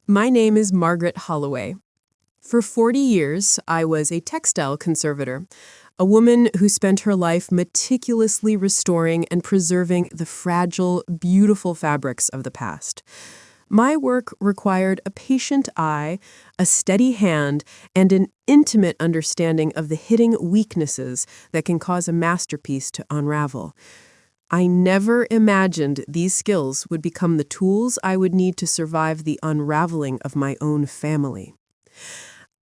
My name is Margaret Holloway. For 40 years, I was a textile conservator, a woman who spent her life meticulously restoring and preserving the fragile, beautiful fabrics of the past. My work required a patient eye, a steady hand, and an intimate understanding of the hidden weaknesses that can cause a masterpiece to unravel. I never imagined these skills would become the tools I would need to survive the unraveling of my own family.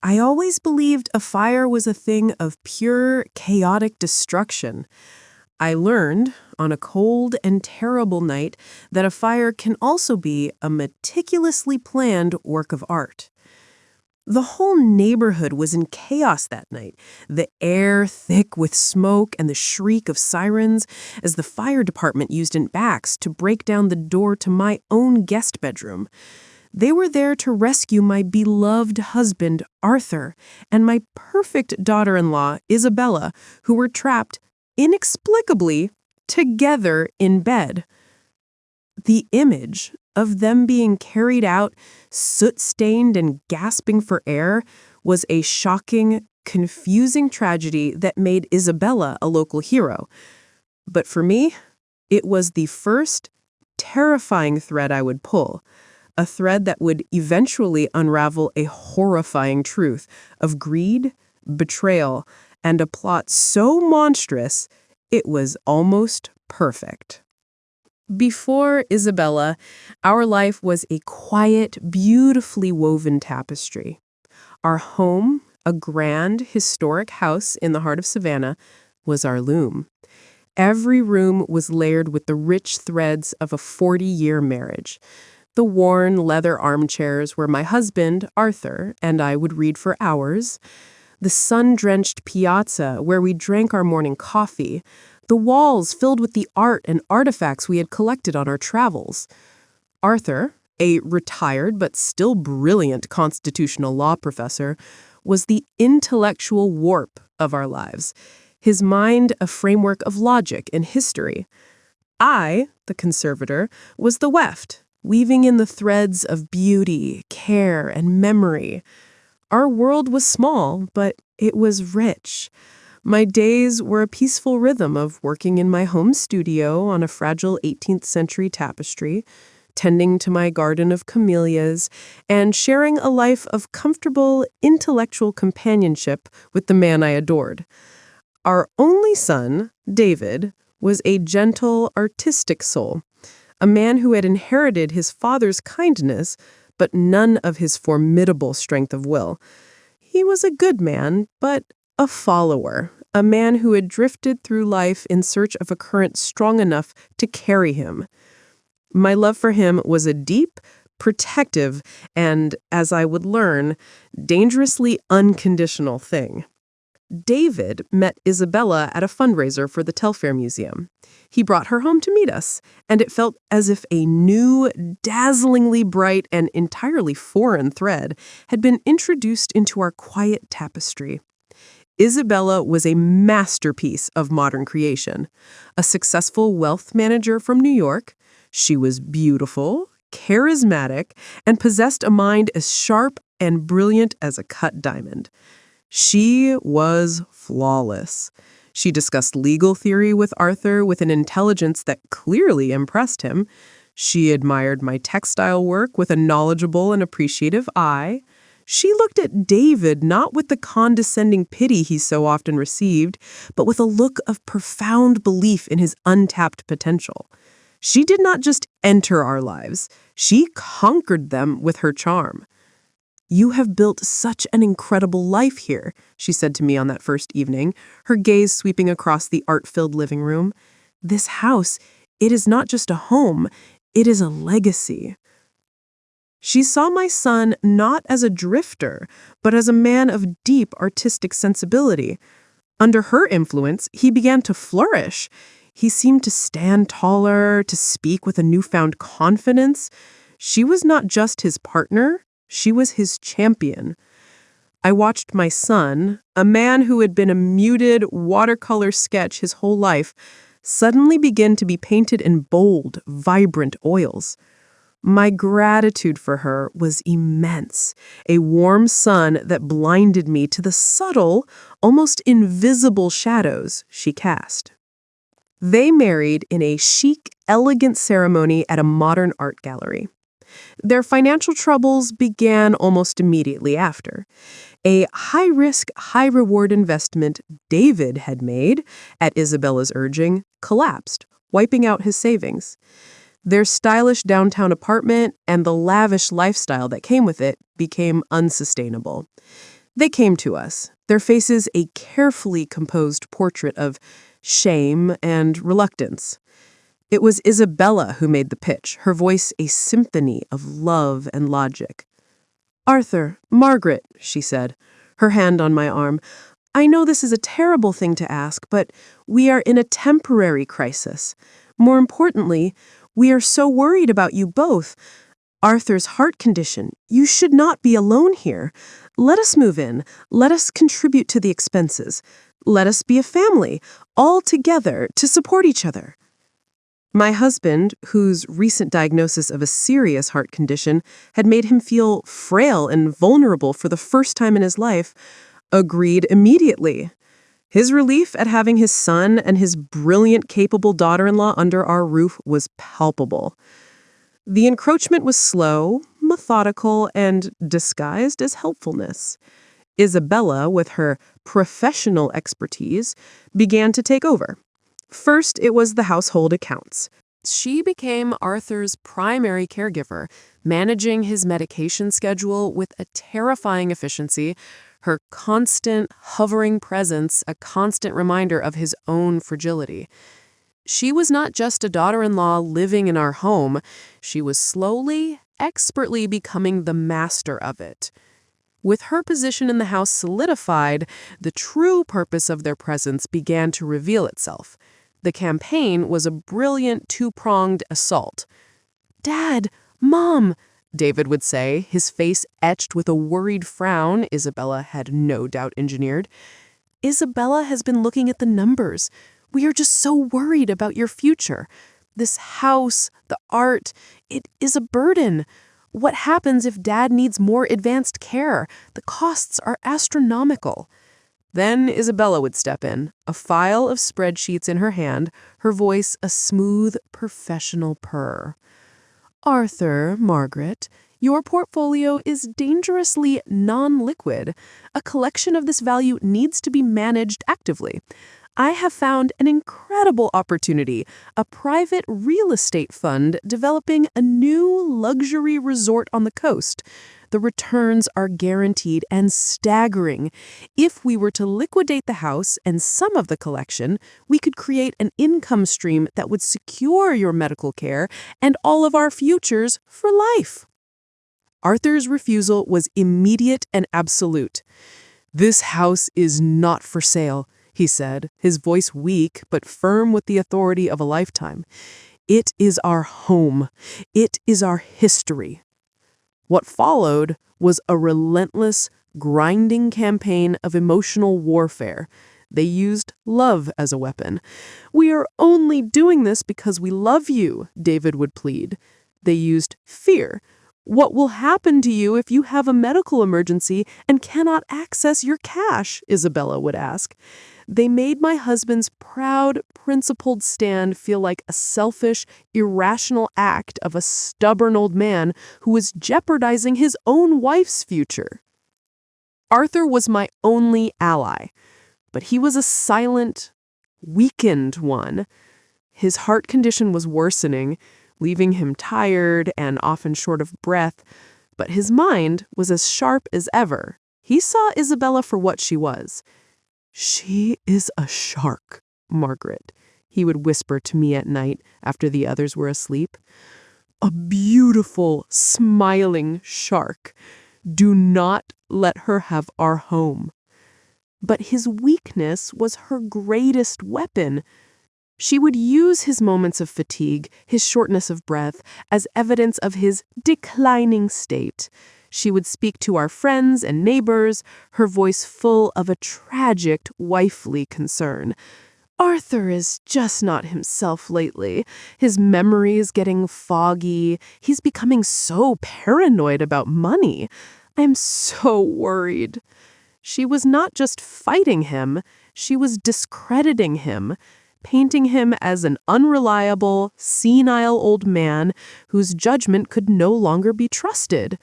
I always believed a fire was a thing of pure, chaotic destruction. I learned, on a cold and terrible night, that a fire can also be a meticulously planned work of art. The whole neighborhood was in chaos that night, the air thick with smoke and the shriek of sirens as the fire department used an axe to break down the door to my own guest bedroom. They were there to rescue my beloved husband, Arthur, and my perfect daughter-in-law, Isabella, who were trapped, inexplicably, together in bed. The image of them being carried out, soot-stained and gasping for air, was a shocking, confusing tragedy that made Isabella a local hero. But for me, it was the first, terrifying thread I would pull, a thread that would eventually unravel a horrifying truth of greed, betrayal, and a plot so monstrous it was almost perfect. Before Isabella, our life was a quiet, beautifully woven tapestry. Our home, a grand, historic house in the heart of Savannah, was our loom. Every room was layered with the rich threads of a 40-year marriage. The worn leather armchairs where my husband, Arthur, and I would read for hours. The sun-drenched piazza where we drank our morning coffee. The walls filled with the art and artifacts we had collected on our travels. Arthur, a retired but still brilliant constitutional law professor, was the intellectual warp of our lives, his mind a framework of logic and history. I, the conservator, was the weft, weaving in the threads of beauty, care, and memory. Our world was small, but it was rich. My days were a peaceful rhythm of working in my home studio on a fragile 18th century tapestry, tending to my garden of camellias, and sharing a life of comfortable, intellectual companionship with the man I adored. Our only son, David, was a gentle, artistic soul, a man who had inherited his father's kindness, but none of his formidable strength of will. He was a good man, but a follower, a man who had drifted through life in search of a current strong enough to carry him. My love for him was a deep, protective, and, as I would learn, dangerously unconditional thing. David met Isabella at a fundraiser for the Telfair Museum. He brought her home to meet us, and it felt as if a new, dazzlingly bright and entirely foreign thread had been introduced into our quiet tapestry. Isabella was a masterpiece of modern creation. A successful wealth manager from New York, she was beautiful, charismatic, and possessed a mind as sharp and brilliant as a cut diamond. She was flawless. She discussed legal theory with Arthur with an intelligence that clearly impressed him. She admired my textile work with a knowledgeable and appreciative eye. She looked at David not with the condescending pity he so often received, but with a look of profound belief in his untapped potential. She did not just enter our lives, she conquered them with her charm. "You have built such an incredible life here," she said to me on that first evening, her gaze sweeping across the art-filled living room. "This house, it is not just a home, it is a legacy." She saw my son not as a drifter, but as a man of deep artistic sensibility. Under her influence, he began to flourish. He seemed to stand taller, to speak with a newfound confidence. She was not just his partner, she was his champion. I watched my son, a man who had been a muted watercolor sketch his whole life, suddenly begin to be painted in bold, vibrant oils. My gratitude for her was immense, a warm sun that blinded me to the subtle, almost invisible shadows she cast. They married in a chic, elegant ceremony at a modern art gallery. Their financial troubles began almost immediately after. A high-risk, high-reward investment David had made, at Isabella's urging, collapsed, wiping out his savings. Their stylish downtown apartment and the lavish lifestyle that came with it became unsustainable. They came to us, their faces a carefully composed portrait of shame and reluctance. It was Isabella who made the pitch, her voice a symphony of love and logic. "Arthur, Margaret," she said, her hand on my arm, "I know this is a terrible thing to ask, but we are in a temporary crisis. More importantly, we are so worried about you both. Arthur's heart condition. You should not be alone here. Let us move in. Let us contribute to the expenses. Let us be a family, all together, to support each other." My husband, whose recent diagnosis of a serious heart condition had made him feel frail and vulnerable for the first time in his life, agreed immediately. His relief at having his son and his brilliant, capable daughter-in-law under our roof was palpable. The encroachment was slow, methodical, and disguised as helpfulness. Isabella, with her professional expertise, began to take over. First, it was the household accounts. She became Arthur's primary caregiver, managing his medication schedule with a terrifying efficiency, her constant, hovering presence a constant reminder of his own fragility. She was not just a daughter-in-law living in our home. She was slowly, expertly becoming the master of it. With her position in the house solidified, the true purpose of their presence began to reveal itself. The campaign was a brilliant two-pronged assault. "Dad, Mom," David would say, his face etched with a worried frown Isabella had no doubt engineered. "Isabella has been looking at the numbers. We are just so worried about your future. This house, the art, it is a burden. What happens if Dad needs more advanced care? The costs are astronomical." Then Isabella would step in, a file of spreadsheets in her hand, her voice a smooth, professional purr. "Arthur, Margaret, your portfolio is dangerously non-liquid. A collection of this value needs to be managed actively. I have found an incredible opportunity, a private real estate fund developing a new luxury resort on the coast. The returns are guaranteed and staggering. If we were to liquidate the house and some of the collection, we could create an income stream that would secure your medical care and all of our futures for life." Arthur's refusal was immediate and absolute. "This house is not for sale," he said, his voice weak but firm with the authority of a lifetime. "It is our home. It is our history." What followed was a relentless, grinding campaign of emotional warfare. They used love as a weapon. "We are only doing this because we love you," David would plead. They used fear. "What will happen to you if you have a medical emergency and cannot access your cash?" Isabella would ask. They made my husband's proud, principled stand feel like a selfish, irrational act of a stubborn old man who was jeopardizing his own wife's future. Arthur was my only ally, but he was a silent, weakened one. His heart condition was worsening, leaving him tired and often short of breath, but his mind was as sharp as ever. He saw Isabella for what she was. "She is a shark, Margaret," he would whisper to me at night after the others were asleep. "A beautiful, smiling shark. Do not let her have our home." But his weakness was her greatest weapon. She would use his moments of fatigue, his shortness of breath, as evidence of his declining state. She would speak to our friends and neighbors, her voice full of a tragic wifely concern. Arthur is just not himself lately. His memory is getting foggy. He's becoming so paranoid about money. I'm so worried. She was not just fighting him, she was discrediting him, painting him as an unreliable, senile old man whose judgment could no longer be trusted.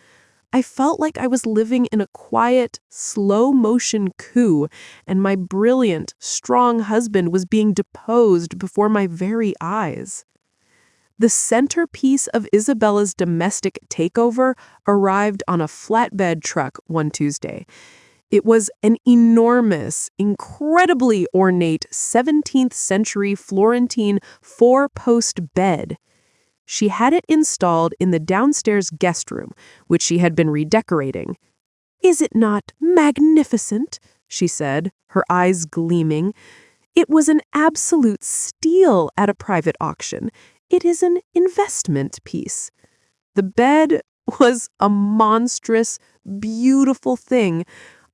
I felt like I was living in a quiet, slow-motion coup, and my brilliant, strong husband was being deposed before my very eyes. The centerpiece of Isabella's domestic takeover arrived on a flatbed truck one Tuesday. It was an enormous, incredibly ornate 17th century Florentine four-post bed. She had it installed in the downstairs guest room, which she had been redecorating. "Is it not magnificent?" she said, her eyes gleaming. "It was an absolute steal at a private auction. It is an investment piece." The bed was a monstrous, beautiful thing,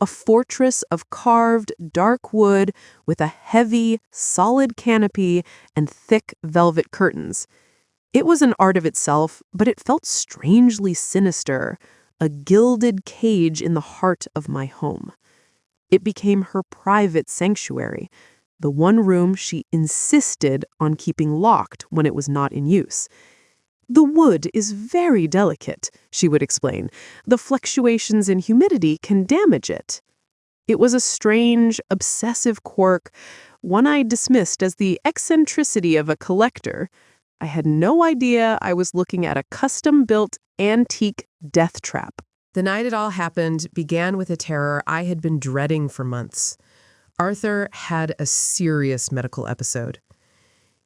a fortress of carved, dark wood with a heavy, solid canopy and thick velvet curtains. It was an art of itself, but it felt strangely sinister, a gilded cage in the heart of my home. It became her private sanctuary, the one room she insisted on keeping locked when it was not in use. "The wood is very delicate," she would explain. "The fluctuations in humidity can damage it." It was a strange, obsessive quirk, one I dismissed as the eccentricity of a collector. I had no idea I was looking at a custom-built antique death trap. The night it all happened began with a terror I had been dreading for months. Arthur had a serious medical episode.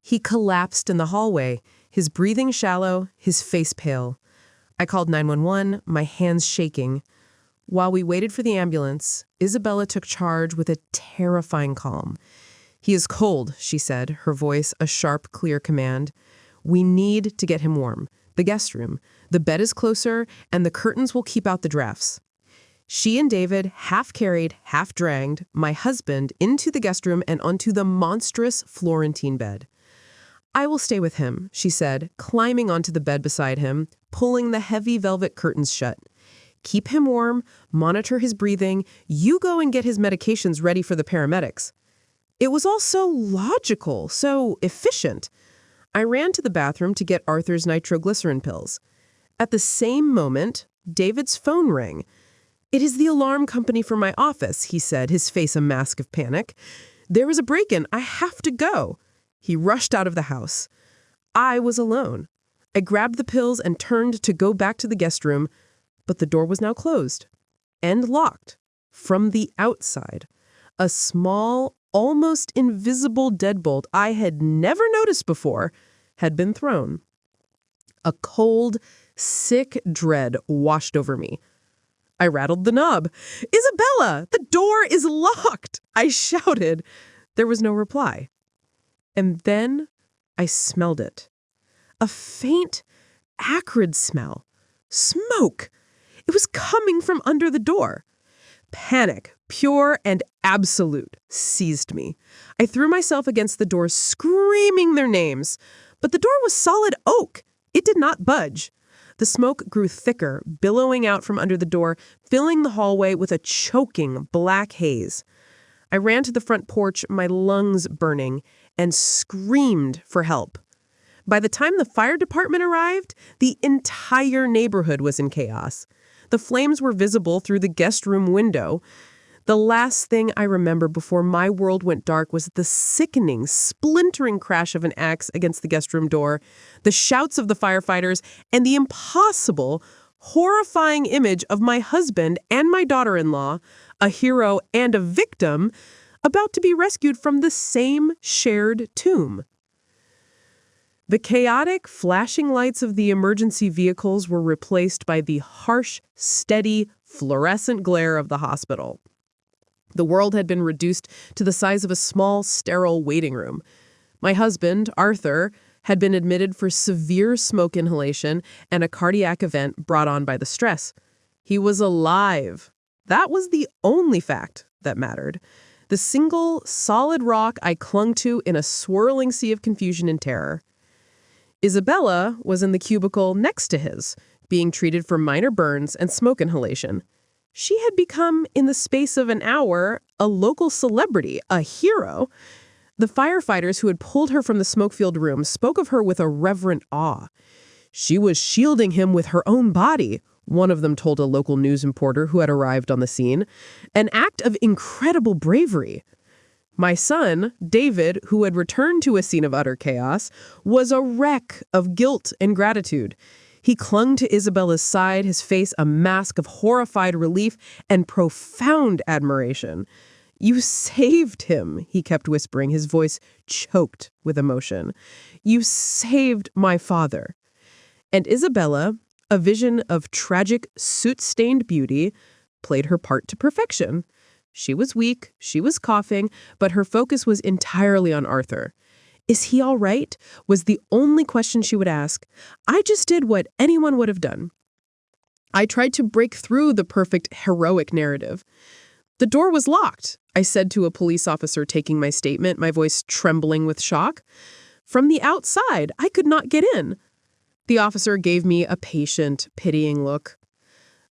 He collapsed in the hallway, his breathing shallow, his face pale. I called 911, my hands shaking. While we waited for the ambulance, Isabella took charge with a terrifying calm. "He is cold," she said, her voice a sharp, clear command. "We need to get him warm. The guest room. The bed is closer, and the curtains will keep out the drafts." She and David half-carried, half-dragged my husband into the guest room and onto the monstrous Florentine bed. "I will stay with him," she said, climbing onto the bed beside him, pulling the heavy velvet curtains shut. "Keep him warm, monitor his breathing, you go and get his medications ready for the paramedics." It was all so logical, so efficient. I ran to the bathroom to get Arthur's nitroglycerin pills. At the same moment, David's phone rang. "It is the alarm company for my office," he said, his face a mask of panic. "There was a break-in. I have to go." He rushed out of the house. I was alone. I grabbed the pills and turned to go back to the guest room, but the door was now closed and locked from the outside. A small, almost invisible deadbolt I had never noticed before had been thrown. A cold, sick dread washed over me. I rattled the knob. "Isabella, the door is locked!" I shouted. There was no reply. And then I smelled it. A faint, acrid smell. Smoke! It was coming from under the door. Panic, pure and absolute, seized me. I threw myself against the door, screaming their names. But the door was solid oak. It did not budge. The smoke grew thicker, billowing out from under the door, filling the hallway with a choking black haze. I ran to the front porch, my lungs burning, and screamed for help. By the time the fire department arrived, the entire neighborhood was in chaos. The flames were visible through the guest room window. The last thing I remember before my world went dark was the sickening, splintering crash of an axe against the guest room door, the shouts of the firefighters, and the impossible, horrifying image of my husband and my daughter-in-law, a hero and a victim, about to be rescued from the same shared tomb. The chaotic, flashing lights of the emergency vehicles were replaced by the harsh, steady, fluorescent glare of the hospital. The world had been reduced to the size of a small, sterile waiting room. My husband, Arthur, had been admitted for severe smoke inhalation and a cardiac event brought on by the stress. He was alive. That was the only fact that mattered. the single solid rock I clung to in a swirling sea of confusion and terror. Isabella was in the cubicle next to his, being treated for minor burns and smoke inhalation. She had become, in the space of an hour, a local celebrity, a hero. The firefighters who had pulled her from the smoke-filled room spoke of her with a reverent awe. She was shielding him with her own body, one of them told a local news reporter who had arrived on the scene, an act of incredible bravery. My son, David, who had returned to a scene of utter chaos, was a wreck of guilt and gratitude. He clung to Isabella's side, his face a mask of horrified relief and profound admiration. "You saved him," he kept whispering, his voice choked with emotion. "You saved my father." And Isabella, a vision of tragic, soot-stained beauty, played her part to perfection. She was weak, she was coughing, but her focus was entirely on Arthur. "Is he all right?" was the only question she would ask. I just did what anyone would have done. I tried to break through the perfect, heroic narrative. "The door was locked," I said to a police officer taking my statement, my voice trembling with shock. "From the outside, I could not get in." The officer gave me a patient, pitying look.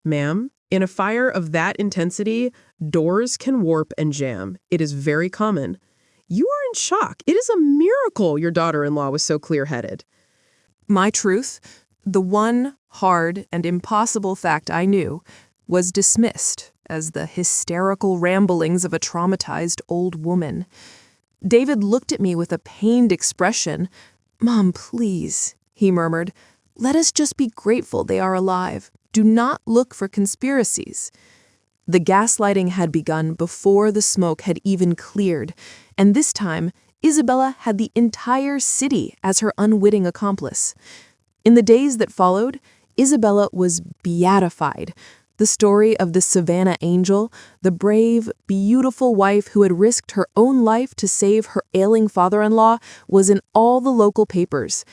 "Ma'am, in a fire of that intensity, doors can warp and jam. It is very common. You are in shock. It is a miracle your daughter-in-law was so clear-headed." My truth, the one hard and impossible fact I knew, was dismissed as the hysterical ramblings of a traumatized old woman. David looked at me with a pained expression. "Mom, please," he murmured. "Let us just be grateful they are alive. Do not look for conspiracies." The gaslighting had begun before the smoke had even cleared, and this time, Isabella had the entire city as her unwitting accomplice. In the days that followed, Isabella was beatified. The story of the Savannah Angel, the brave, beautiful wife who had risked her own life to save her ailing father-in-law, was in all the local papers.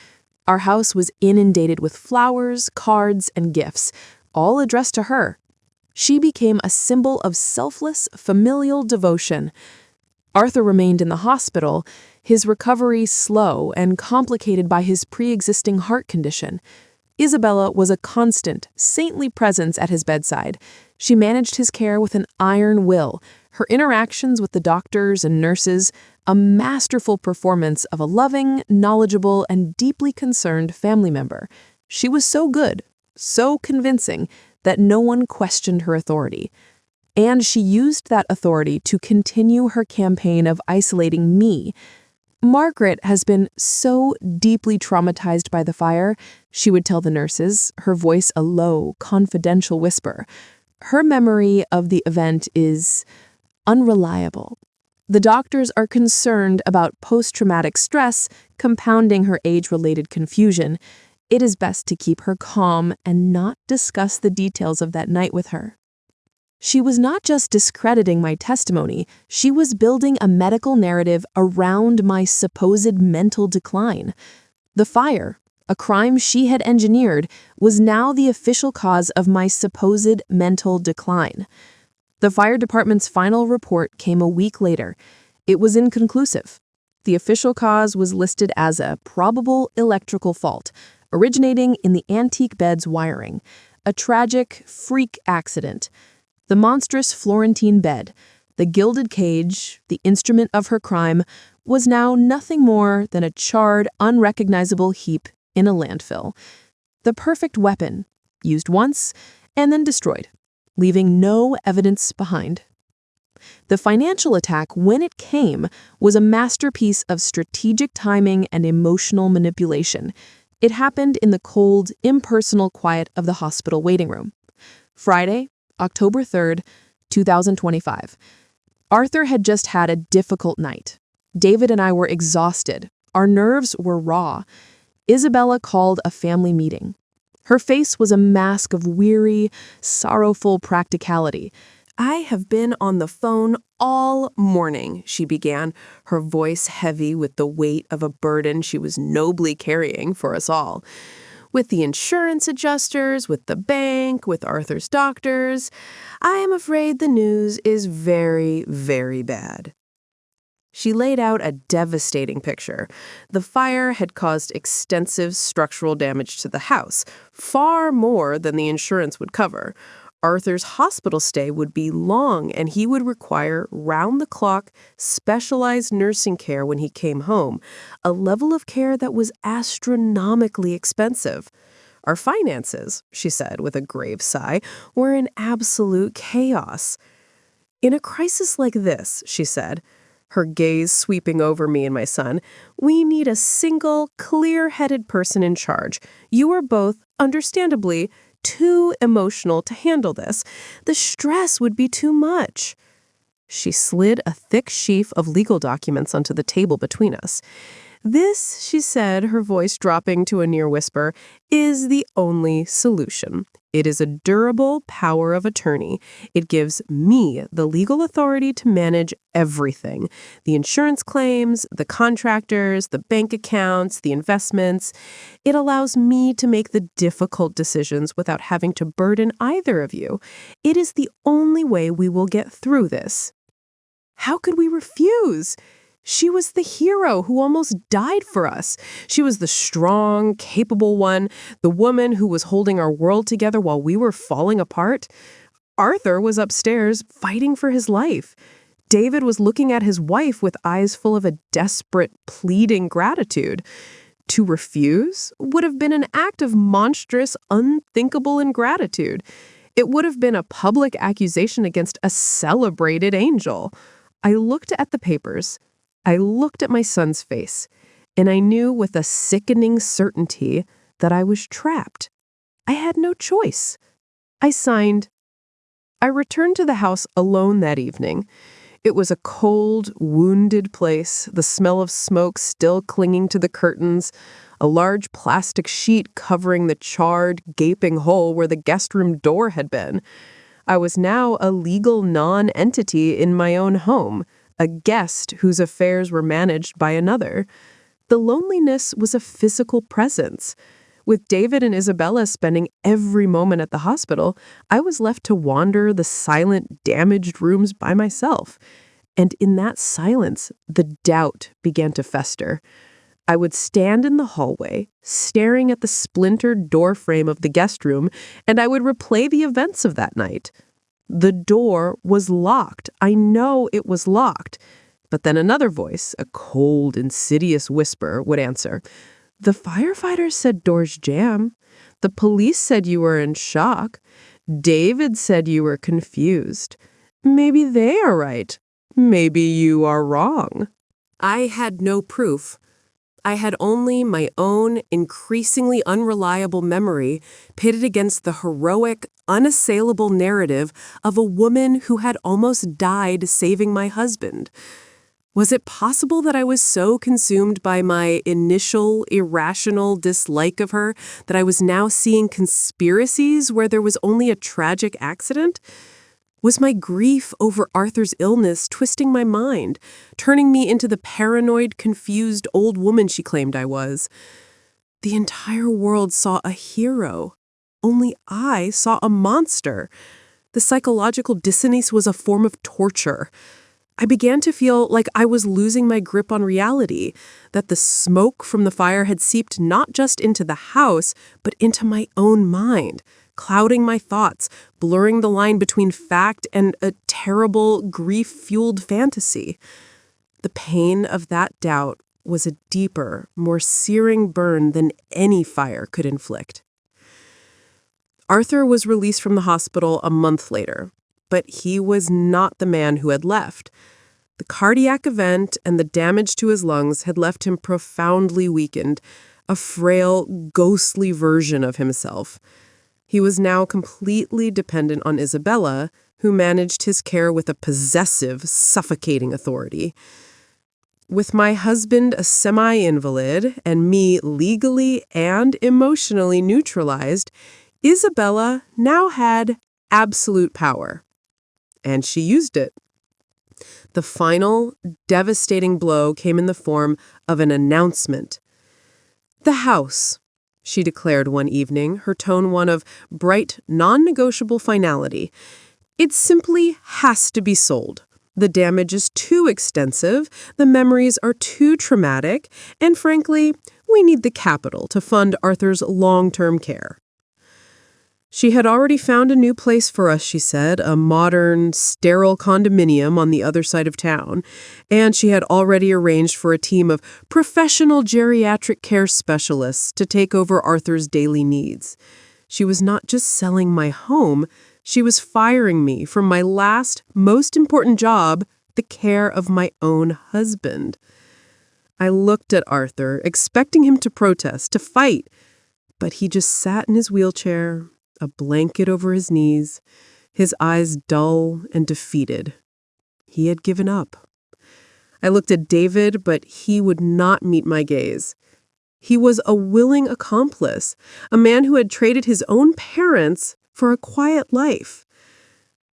Our house was inundated with flowers, cards, and gifts, all addressed to her. She became a symbol of selfless, familial devotion. Arthur remained in the hospital, his recovery slow and complicated by his pre-existing heart condition. Isabella was a constant, saintly presence at his bedside. She managed his care with an iron will, her interactions with the doctors and nurses, a masterful performance of a loving, knowledgeable, and deeply concerned family member. She was so good, so convincing, that no one questioned her authority. And she used that authority to continue her campaign of isolating me. "Margaret has been so deeply traumatized by the fire," she would tell the nurses, her voice a low, confidential whisper. "Her memory of the event is unreliable. The doctors are concerned about post-traumatic stress compounding her age-related confusion. It is best to keep her calm and not discuss the details of that night with her." She was not just discrediting my testimony, she was building a medical narrative around my supposed mental decline. The fire, a crime she had engineered, was now the official cause of my supposed mental decline. The fire department's final report came a week later. It was inconclusive. The official cause was listed as a probable electrical fault, originating in the antique bed's wiring, a tragic freak accident. The monstrous Florentine bed, the gilded cage, the instrument of her crime, was now nothing more than a charred, unrecognizable heap in a landfill. The perfect weapon, used once and then destroyed, leaving no evidence behind. The financial attack, when it came, was a masterpiece of strategic timing and emotional manipulation. It happened in the cold, impersonal quiet of the hospital waiting room. Friday, October 3rd, 2025. Arthur had just had a difficult night. David and I were exhausted. Our nerves were raw. Isabella called a family meeting. Her face was a mask of weary, sorrowful practicality. "I have been on the phone all morning," she began, her voice heavy with the weight of a burden she was nobly carrying for us all. "With the insurance adjusters, with the bank, with Arthur's doctors. I am afraid the news is very, very bad." She laid out a devastating picture. The fire had caused extensive structural damage to the house, far more than the insurance would cover. Arthur's hospital stay would be long, and he would require round-the-clock, specialized nursing care when he came home, a level of care that was astronomically expensive. Our finances, she said with a grave sigh, were in absolute chaos. In a crisis like this, she said, her gaze sweeping over me and my son, we need a single, clear-headed person in charge. You are both, understandably, too emotional to handle this. The stress would be too much. She slid a thick sheaf of legal documents onto the table between us. This, she said, her voice dropping to a near whisper, is the only solution. It is a durable power of attorney. It gives me the legal authority to manage everything. The insurance claims, the contractors, the bank accounts, the investments. It allows me to make the difficult decisions without having to burden either of you. It is the only way we will get through this. How could we refuse? She was the hero who almost died for us. She was the strong, capable one, the woman who was holding our world together while we were falling apart. Arthur was upstairs fighting for his life. David was looking at his wife with eyes full of a desperate, pleading gratitude. To refuse would have been an act of monstrous, unthinkable ingratitude. It would have been a public accusation against a celebrated angel. I looked at the papers. I looked at my son's face, and I knew with a sickening certainty that I was trapped. I had no choice. I signed. I returned to the house alone that evening. It was a cold, wounded place, the smell of smoke still clinging to the curtains, a large plastic sheet covering the charred, gaping hole where the guest room door had been. I was now a legal non-entity in my own home, a guest whose affairs were managed by another. The loneliness was a physical presence. With David and Isabella spending every moment at the hospital, I was left to wander the silent, damaged rooms by myself. And in that silence, the doubt began to fester. I would stand in the hallway, staring at the splintered doorframe of the guest room, and I would replay the events of that night. The door was locked. I know it was locked. But then another voice, a cold, insidious whisper, would answer. The firefighters said doors jam. The police said you were in shock. David said you were confused. Maybe they are right. Maybe you are wrong. I had no proof. I had only my own increasingly unreliable memory pitted against the heroic, unassailable narrative of a woman who had almost died saving my husband. Was it possible that I was so consumed by my initial, irrational dislike of her that I was now seeing conspiracies where there was only a tragic accident? Was my grief over Arthur's illness twisting my mind, turning me into the paranoid, confused old woman she claimed I was? The entire world saw a hero. Only I saw a monster. The psychological dissonance was a form of torture. I began to feel like I was losing my grip on reality, that the smoke from the fire had seeped not just into the house, but into my own mind, clouding my thoughts, blurring the line between fact and a terrible, grief-fueled fantasy. The pain of that doubt was a deeper, more searing burn than any fire could inflict. Arthur was released from the hospital a month later, but he was not the man who had left. The cardiac event and the damage to his lungs had left him profoundly weakened, a frail, ghostly version of himself. He was now completely dependent on Isabella, who managed his care with a possessive, suffocating authority. With my husband a semi-invalid and me legally and emotionally neutralized, Isabella now had absolute power. And she used it. The final, devastating blow came in the form of an announcement. "The house," she declared one evening, her tone one of bright, non-negotiable finality. "It simply has to be sold. The damage is too extensive, the memories are too traumatic, and frankly, we need the capital to fund Arthur's long-term care. She had already found a new place for us, she said, a modern, sterile condominium on the other side of town, and she had already arranged for a team of professional geriatric care specialists to take over Arthur's daily needs. She was not just selling my home, she was firing me from my last, most important job, the care of my own husband. I looked at Arthur, expecting him to protest, to fight, but he just sat in his wheelchair, a blanket over his knees, his eyes dull and defeated. He had given up. I looked at David, but he would not meet my gaze. He was a willing accomplice, a man who had traded his own parents for a quiet life.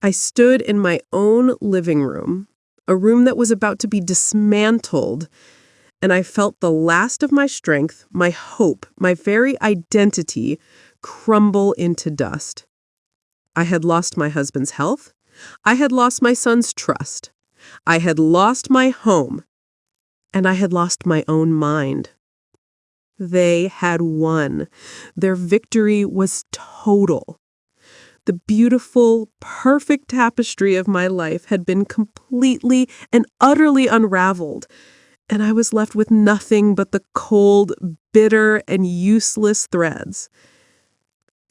I stood in my own living room, a room that was about to be dismantled, and I felt the last of my strength, my hope, my very identity crumble into dust. I had lost my husband's health. I had lost my son's trust. I had lost my home. And I had lost my own mind. They had won. Their victory was total. The beautiful, perfect tapestry of my life had been completely and utterly unraveled, and I was left with nothing but the cold, bitter, and useless threads.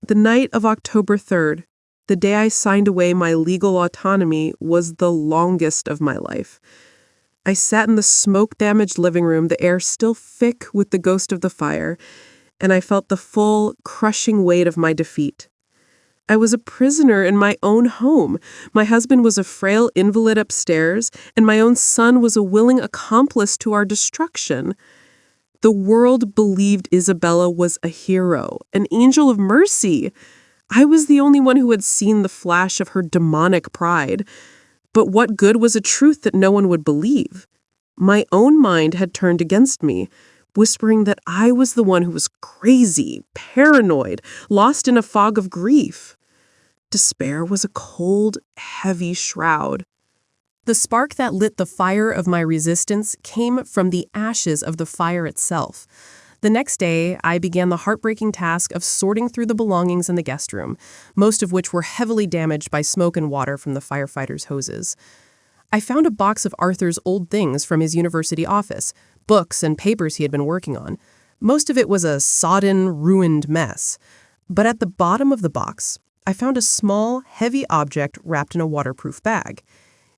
The night of October 3rd, the day I signed away my legal autonomy, was the longest of my life. I sat in the smoke-damaged living room, the air still thick with the ghost of the fire, and I felt the full, crushing weight of my defeat. I was a prisoner in my own home. My husband was a frail invalid upstairs, and my own son was a willing accomplice to our destruction. The world believed Isabella was a hero, an angel of mercy. I was the only one who had seen the flash of her demonic pride. But what good was a truth that no one would believe? My own mind had turned against me, whispering that I was the one who was crazy, paranoid, lost in a fog of grief. Despair was a cold, heavy shroud. The spark that lit the fire of my resistance came from the ashes of the fire itself. The next day, I began the heartbreaking task of sorting through the belongings in the guest room, most of which were heavily damaged by smoke and water from the firefighters' hoses. I found a box of Arthur's old things from his university office, books and papers he had been working on. Most of it was a sodden, ruined mess. But at the bottom of the box, I found a small, heavy object wrapped in a waterproof bag.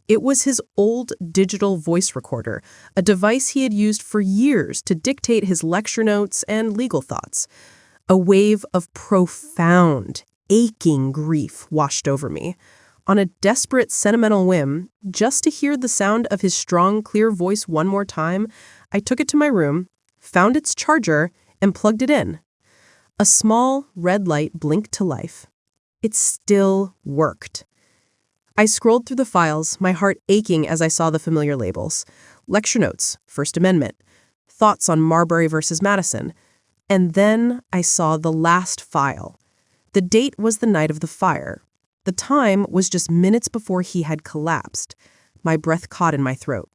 It was his old digital voice recorder, a device he had used for years to dictate his lecture notes and legal thoughts. A wave of profound, aching grief washed over me. On a desperate, sentimental whim, just to hear the sound of his strong, clear voice one more time, I took it to my room, found its charger, and plugged it in. A small, red light blinked to life. It still worked. I scrolled through the files, my heart aching as I saw the familiar labels. Lecture notes, First Amendment, thoughts on Marbury versus Madison. And then I saw the last file. The date was the night of the fire. The time was just minutes before he had collapsed. My breath caught in my throat.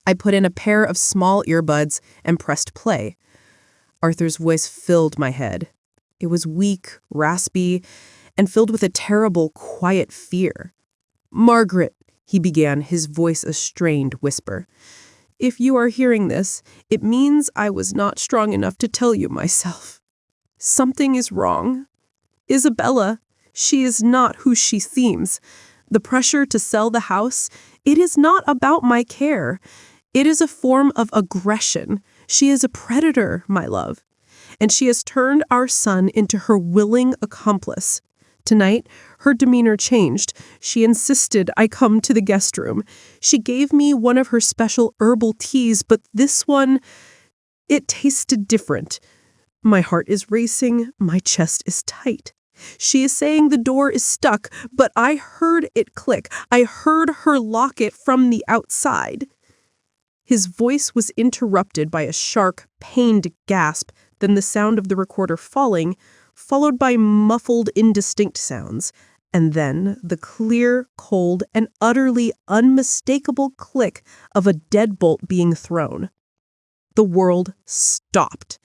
I put in a pair of small earbuds and pressed play. Arthur's voice filled my head. It was weak, raspy, and filled with a terrible, quiet fear. "Margaret," he began, his voice a strained whisper. "If you are hearing this, it means I was not strong enough to tell you myself. Something is wrong. Isabella, she is not who she seems. The pressure to sell the house, it is not about my care. It is a form of aggression. She is a predator, my love. And she has turned our son into her willing accomplice. Tonight, her demeanor changed. She insisted I come to the guest room. She gave me one of her special herbal teas, but this one, it tasted different. My heart is racing, my chest is tight. She is saying the door is stuck, but I heard it click. I heard her lock it from the outside." His voice was interrupted by a sharp, pained gasp, then the sound of the recorder falling, followed by muffled, indistinct sounds, And then the clear, cold, and utterly unmistakable click of a deadbolt being thrown. The world stopped.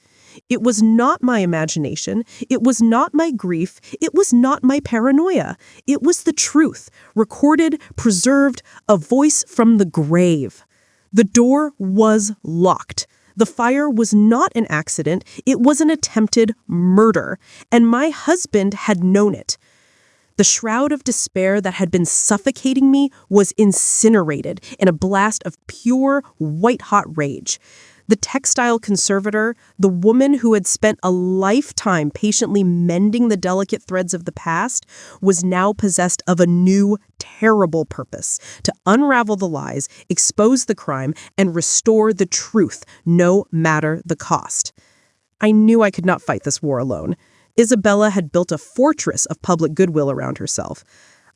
It was not my imagination. It was not my grief. It was not my paranoia. It was the truth, recorded, preserved, a voice from the grave. The door was locked. The fire was not an accident. It was an attempted murder, and my husband had known it. The shroud of despair that had been suffocating me was incinerated in a blast of pure, white-hot rage. The textile conservator, the woman who had spent a lifetime patiently mending the delicate threads of the past, was now possessed of a new, terrible purpose: to unravel the lies, expose the crime, and restore the truth, no matter the cost. I knew I could not fight this war alone. Isabella had built a fortress of public goodwill around herself.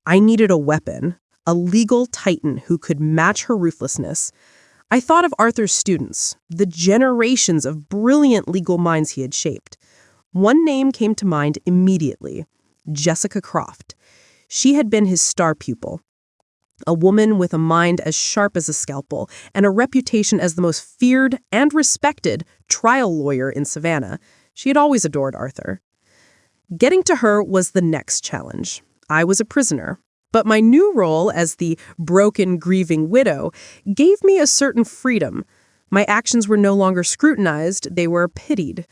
I needed a weapon, a legal titan who could match her ruthlessness. I thought of Arthur's students, the generations of brilliant legal minds he had shaped. One name came to mind immediately: Jessica Croft. She had been his star pupil. A woman with a mind as sharp as a scalpel and a reputation as the most feared and respected trial lawyer in Savannah. She had always adored Arthur. Getting to her was the next challenge. I was a prisoner, but my new role as the broken, grieving widow gave me a certain freedom. My actions were no longer scrutinized, they were pitied.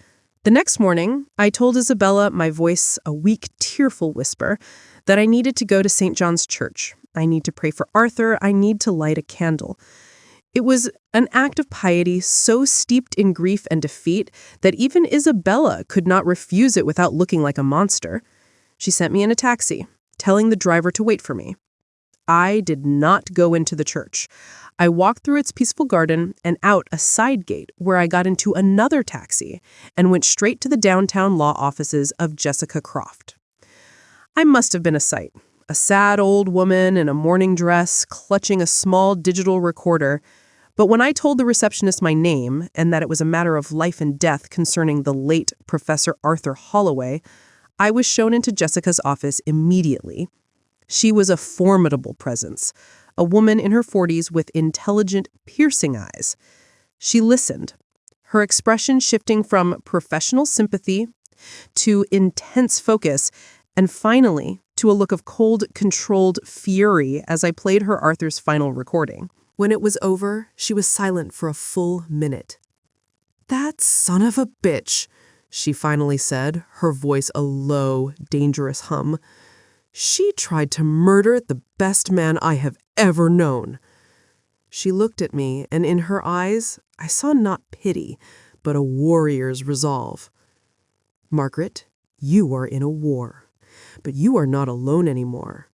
The next morning, I told Isabella, my voice a weak, tearful whisper, that I needed to go to St. John's Church. I need to pray for Arthur. I need to light a candle. It was an act of piety so steeped in grief and defeat that even Isabella could not refuse it without looking like a monster. She sent me in a taxi, telling the driver to wait for me. I did not go into the church. I walked through its peaceful garden and out a side gate where I got into another taxi and went straight to the downtown law offices of Jessica Croft. I must have been a sight. A sad old woman in a morning dress, clutching a small digital recorder. But when I told the receptionist my name and that it was a matter of life and death concerning the late Professor Arthur Holloway, I was shown into Jessica's office immediately. She was a formidable presence, a woman in her 40s with intelligent, piercing eyes. She listened, her expression shifting from professional sympathy to intense focus, and finally to a look of cold, controlled fury as I played her Arthur's final recording. When it was over, she was silent for a full minute. "That son of a bitch," she finally said, her voice a low, dangerous hum. "She tried to murder the best man I have ever known." She looked at me, and in her eyes, I saw not pity, but a warrior's resolve. "Margaret, you are in a war, but you are not alone anymore.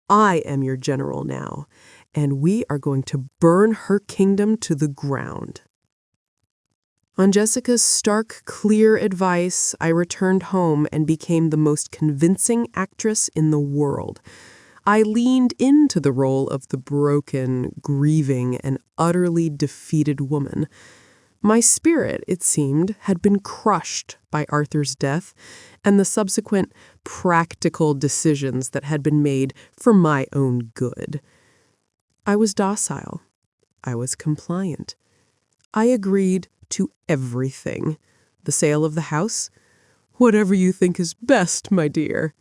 I am your general now, and we are going to burn her kingdom to the ground." On Jessica's stark, clear advice, I returned home and became the most convincing actress in the world. I leaned into the role of the broken, grieving, and utterly defeated woman. My spirit, it seemed, had been crushed by Arthur's death and the subsequent practical decisions that had been made for my own good. I was docile. I was compliant. I agreed to everything. The sale of the house? Whatever you think is best, my dear.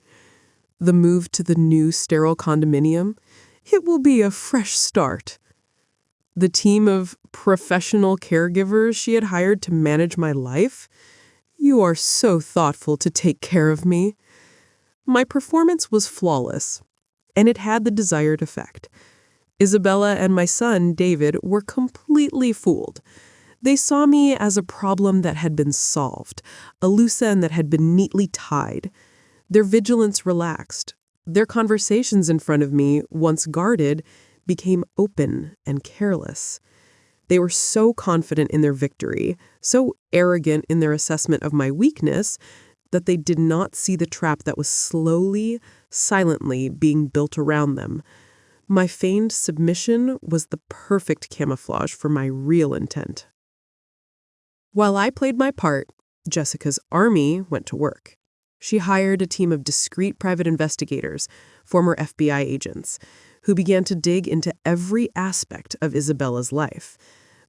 The move to the new sterile condominium? It will be a fresh start. The team of professional caregivers she had hired to manage my life? You are so thoughtful to take care of me. My performance was flawless, and it had the desired effect. Isabella and my son, David, were completely fooled. They saw me as a problem that had been solved, a loose end that had been neatly tied. Their vigilance relaxed. Their conversations in front of me, once guarded, became open and careless. They were so confident in their victory, so arrogant in their assessment of my weakness, that they did not see the trap that was slowly, silently being built around them. My feigned submission was the perfect camouflage for my real intent. While I played my part, Jessica's army went to work. She hired a team of discreet private investigators, former FBI agents, who began to dig into every aspect of Isabella's life.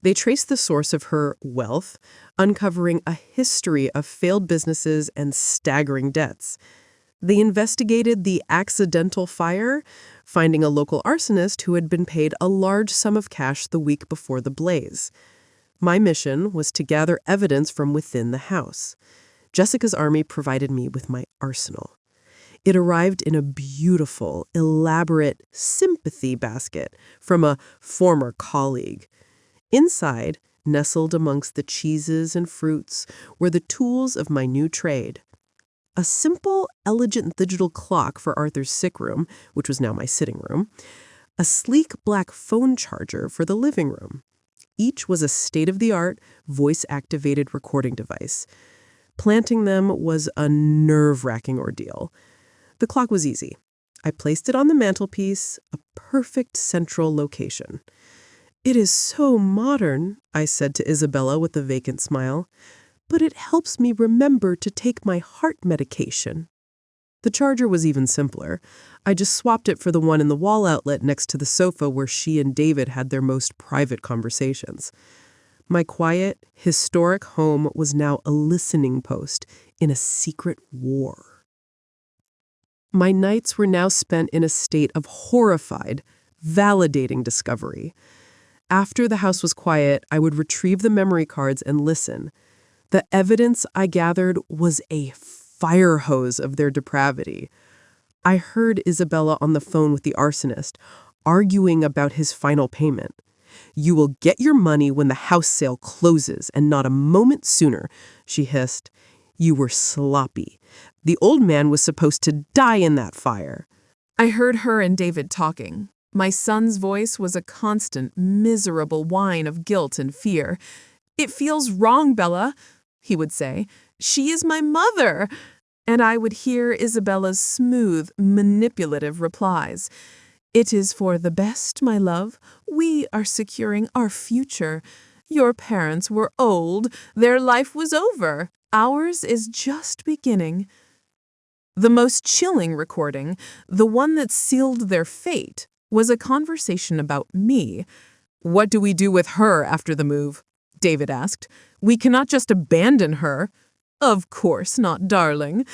They traced the source of her wealth, uncovering a history of failed businesses and staggering debts. They investigated the accidental fire, finding a local arsonist who had been paid a large sum of cash the week before the blaze. My mission was to gather evidence from within the house. Jessica's army provided me with my arsenal. It arrived in a beautiful, elaborate sympathy basket from a former colleague. Inside, nestled amongst the cheeses and fruits, were the tools of my new trade. A simple, elegant digital clock for Arthur's sick room, which was now my sitting room, a sleek black phone charger for the living room. Each was a state-of-the-art, voice-activated recording device. Planting them was a nerve-wracking ordeal. The clock was easy. I placed it on the mantelpiece, a perfect central location. "It is so modern," I said to Isabella with a vacant smile, "but it helps me remember to take my heart medication." The charger was even simpler. I just swapped it for the one in the wall outlet next to the sofa where she and David had their most private conversations. My quiet, historic home was now a listening post in a secret war. My nights were now spent in a state of horrified, validating discovery. After the house was quiet, I would retrieve the memory cards and listen. The evidence I gathered was a fire hose of their depravity. I heard Isabella on the phone with the arsonist, arguing about his final payment. "You will get your money when the house sale closes and not a moment sooner," she hissed. "You were sloppy. The old man was supposed to die in that fire." I heard her and David talking. My son's voice was a constant, miserable whine of guilt and fear. "It feels wrong, Bella," he would say. "She is my mother." And I would hear Isabella's smooth, manipulative replies. "It is for the best, my love. We are securing our future. Your parents were old. Their life was over. Ours is just beginning." The most chilling recording, the one that sealed their fate, was a conversation about me. "What do we do with her after the move?" David asked. "We cannot just abandon her." "Of course not, darling,"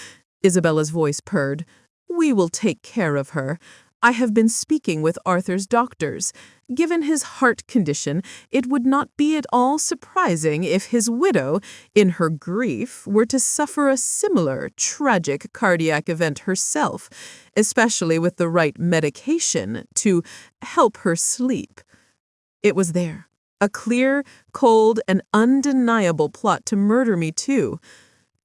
Isabella's voice purred. "We will take care of her. I have been speaking with Arthur's doctors. Given his heart condition, it would not be at all surprising if his widow, in her grief, were to suffer a similar tragic cardiac event herself, especially with the right medication to help her sleep." It was there. A clear, cold, and undeniable plot to murder me, too.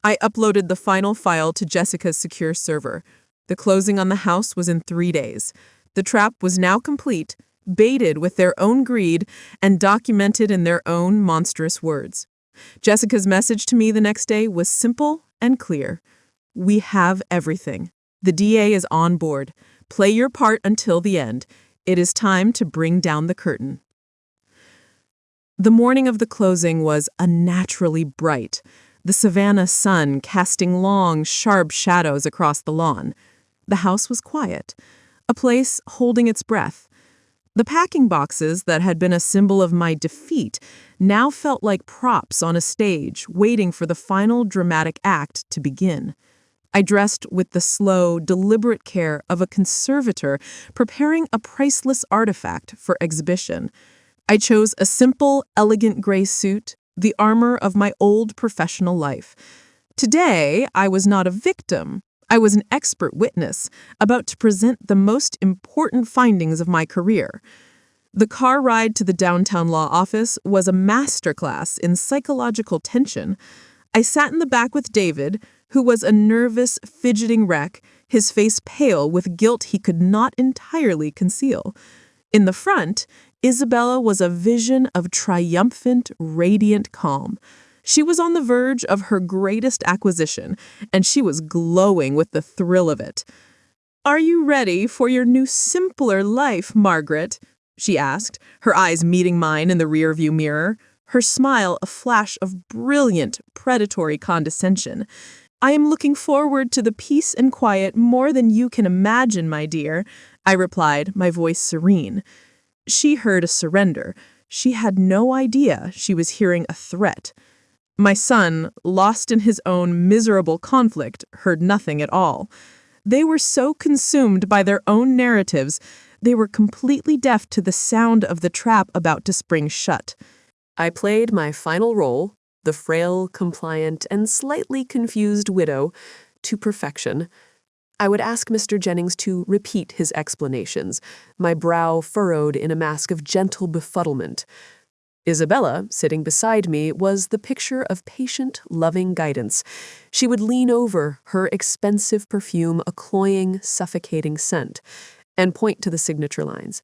I uploaded the final file to Jessica's secure server. The closing on the house was in 3 days. The trap was now complete, baited with their own greed, and documented in their own monstrous words. Jessica's message to me the next day was simple and clear. "We have everything. The DA is on board. Play your part until the end. It is time to bring down the curtain." The morning of the closing was unnaturally bright, the Savannah sun casting long, sharp shadows across the lawn. The house was quiet, a place holding its breath. The packing boxes that had been a symbol of my defeat now felt like props on a stage, waiting for the final dramatic act to begin. I dressed with the slow, deliberate care of a conservator preparing a priceless artifact for exhibition. I chose a simple, elegant gray suit, the armor of my old professional life. Today, I was not a victim. I was an expert witness, about to present the most important findings of my career. The car ride to the downtown law office was a masterclass in psychological tension. I sat in the back with David, who was a nervous, fidgeting wreck, his face pale with guilt he could not entirely conceal. In the front, Isabella was a vision of triumphant, radiant calm. She was on the verge of her greatest acquisition, and she was glowing with the thrill of it. "Are you ready for your new simpler life, Margaret?" she asked, her eyes meeting mine in the rearview mirror, her smile a flash of brilliant, predatory condescension. I am looking forward to the peace and quiet more than you can imagine, my dear, I replied, my voice serene. She heard a surrender. She had no idea she was hearing a threat. My son, lost in his own miserable conflict, heard nothing at all. They were so consumed by their own narratives, they were completely deaf to the sound of the trap about to spring shut. I played my final role, the frail, compliant, and slightly confused widow, to perfection. I would ask Mr. Jennings to repeat his explanations, my brow furrowed in a mask of gentle befuddlement. Isabella, sitting beside me, was the picture of patient, loving guidance. She would lean over, her expensive perfume a cloying, suffocating scent, and point to the signature lines.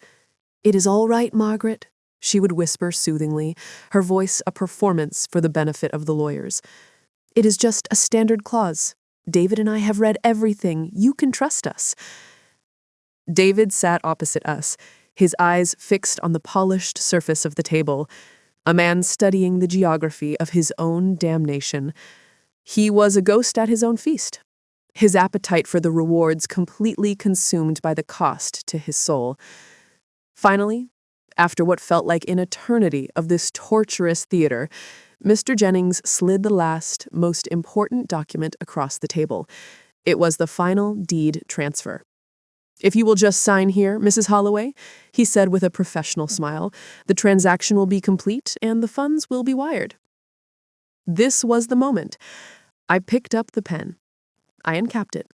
"It is all right, Margaret," she would whisper soothingly, her voice a performance for the benefit of the lawyers. "It is just a standard clause. David and I have read everything. You can trust us." David sat opposite us, his eyes fixed on the polished surface of the table, a man studying the geography of his own damnation. He was a ghost at his own feast, his appetite for the rewards completely consumed by the cost to his soul. Finally, after what felt like an eternity of this torturous theater, Mr. Jennings slid the last, most important document across the table. It was the final deed transfer. "If you will just sign here, Mrs. Holloway," he said with a professional smile, "the transaction will be complete and the funds will be wired." This was the moment. I picked up the pen. I uncapped it.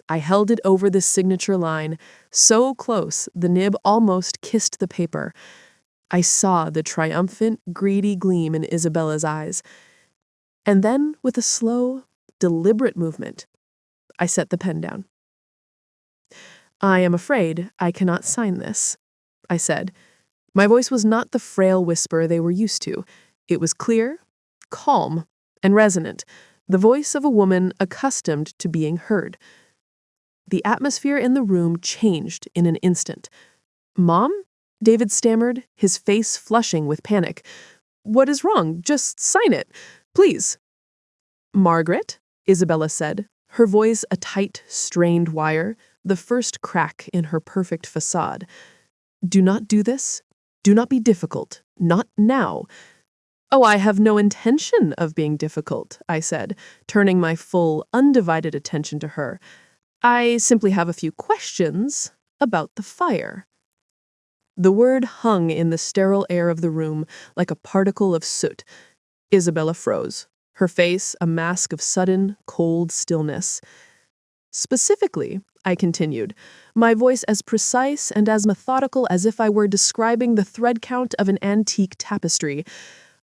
I held it over the signature line, so close the nib almost kissed the paper. I saw the triumphant, greedy gleam in Isabella's eyes. And then, with a slow, deliberate movement, I set the pen down. "I am afraid I cannot sign this," I said. My voice was not the frail whisper they were used to. It was clear, calm, and resonant, the voice of a woman accustomed to being heard. The atmosphere in the room changed in an instant. "Mom?" David stammered, his face flushing with panic. "What is wrong? Just sign it, please." "Margaret," Isabella said, her voice a tight, strained wire, the first crack in her perfect facade. "Do not do this. Do not be difficult. Not now." "Oh, I have no intention of being difficult," I said, turning my full, undivided attention to her. "I simply have a few questions about the fire." The word hung in the sterile air of the room like a particle of soot. Isabella froze, her face a mask of sudden, cold stillness. "Specifically," I continued, my voice as precise and as methodical as if I were describing the thread count of an antique tapestry,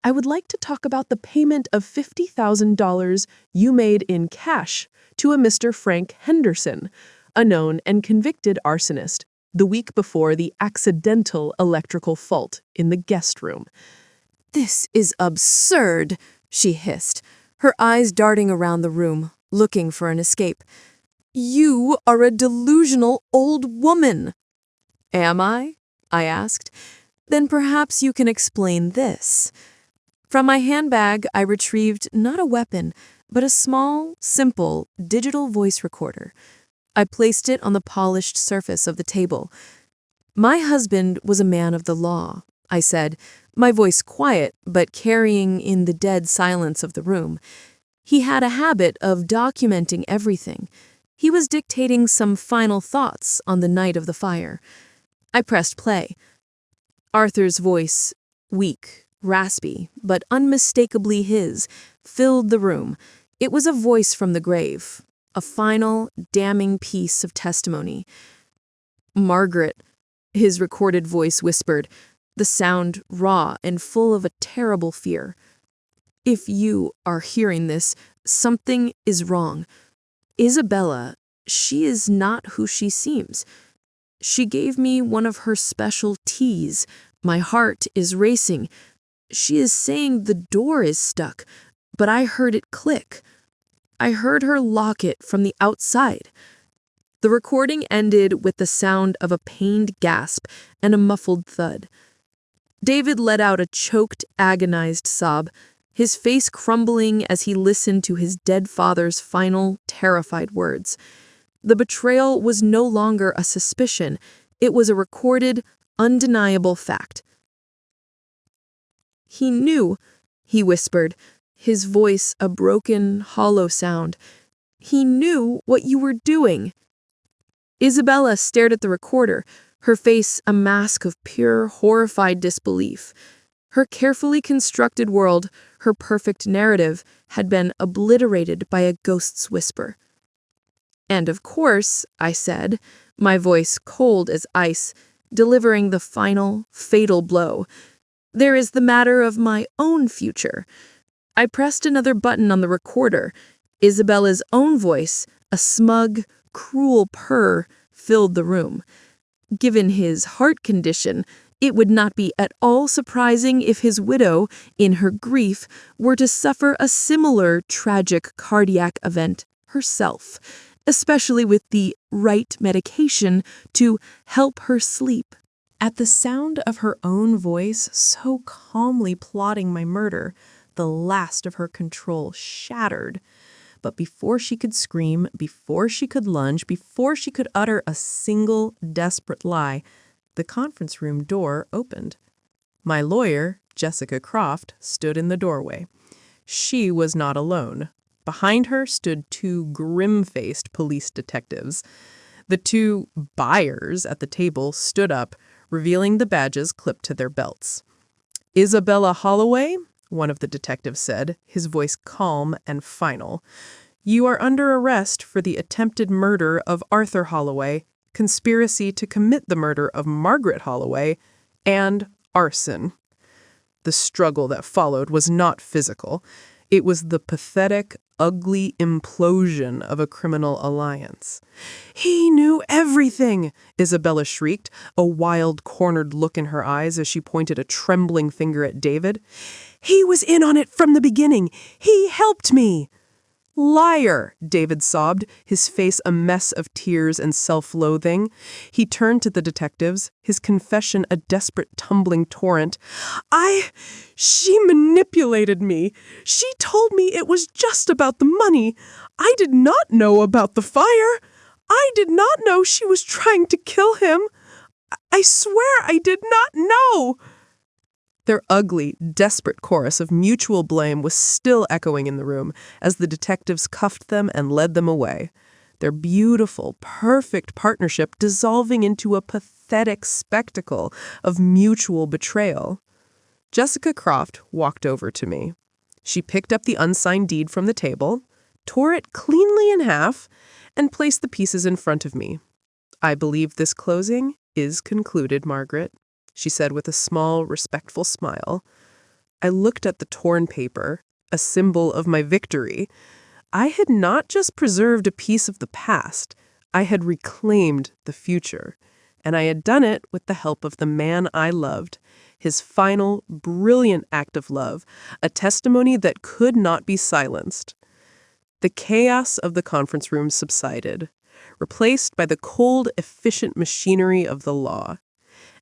"I would like to talk about the payment of $50,000 you made in cash to a Mr. Frank Henderson, a known and convicted arsonist, the week before the accidental electrical fault in the guest room." "This is absurd," she hissed, her eyes darting around the room, looking for an escape. "You are a delusional old woman." "Am I?" I asked. "Then perhaps you can explain this." From my handbag, I retrieved not a weapon, but a small, simple, digital voice recorder. I placed it on the polished surface of the table. "My husband was a man of the law," I said, my voice quiet, but carrying in the dead silence of the room. "He had a habit of documenting everything. He was dictating some final thoughts on the night of the fire." I pressed play. Arthur's voice, weak, raspy, but unmistakably his, filled the room. It was a voice from the grave, a final, damning piece of testimony. "Margaret," his recorded voice whispered, the sound raw and full of a terrible fear. "If you are hearing this, something is wrong. Isabella, she is not who she seems. She gave me one of her special teas. My heart is racing. She is saying the door is stuck, but I heard it click. I heard her lock it from the outside." The recording ended with the sound of a pained gasp and a muffled thud. David let out a choked, agonized sob. his face crumbling as he listened to his dead father's final, terrified words. The betrayal was no longer a suspicion. It was a recorded, undeniable fact. "He knew," he whispered, his voice a broken, hollow sound. "He knew what you were doing." Isabella stared at the recorder, her face a mask of pure, horrified disbelief. Her carefully constructed world, her perfect narrative, had been obliterated by a ghost's whisper. "And of course," I said, my voice cold as ice, delivering the final, fatal blow, "there is the matter of my own future." I pressed another button on the recorder. Isabella's own voice, a smug, cruel purr, filled the room. Given his heart condition, it would not be at all surprising if his widow, in her grief, were to suffer a similar tragic cardiac event herself, especially with the right medication to help her sleep. At the sound of her own voice so calmly plotting my murder, the last of her control shattered. But before she could scream, before she could lunge, before she could utter a single desperate lie, the conference room door opened. My lawyer, Jessica Croft, stood in the doorway. She was not alone. Behind her stood two grim-faced police detectives. The two buyers at the table stood up, revealing the badges clipped to their belts. "Isabella Holloway," one of the detectives said, his voice calm and final, "you are under arrest for the attempted murder of Arthur Holloway, conspiracy to commit the murder of Margaret Holloway, and arson." The struggle that followed was not physical. It was the pathetic, ugly implosion of a criminal alliance. "He knew everything!" Isabella shrieked, a wild, cornered look in her eyes as she pointed a trembling finger at David. "He was in on it from the beginning! He helped me!" "Liar!" David sobbed, his face a mess of tears and self-loathing. He turned to the detectives, his confession a desperate tumbling torrent. She manipulated me. She told me it was just about the money. I did not know about the fire. I did not know she was trying to kill him. I swear I did not know." Their ugly, desperate chorus of mutual blame was still echoing in the room as the detectives cuffed them and led them away, their beautiful, perfect partnership dissolving into a pathetic spectacle of mutual betrayal. Jessica Croft walked over to me. She picked up the unsigned deed from the table, tore it cleanly in half, and placed the pieces in front of me. "I believe this closing is concluded, Margaret," she said with a small, respectful smile. I looked at the torn paper, a symbol of my victory. I had not just preserved a piece of the past, I had reclaimed the future, and I had done it with the help of the man I loved, his final, brilliant act of love, a testimony that could not be silenced. The chaos of the conference room subsided, replaced by the cold, efficient machinery of the law.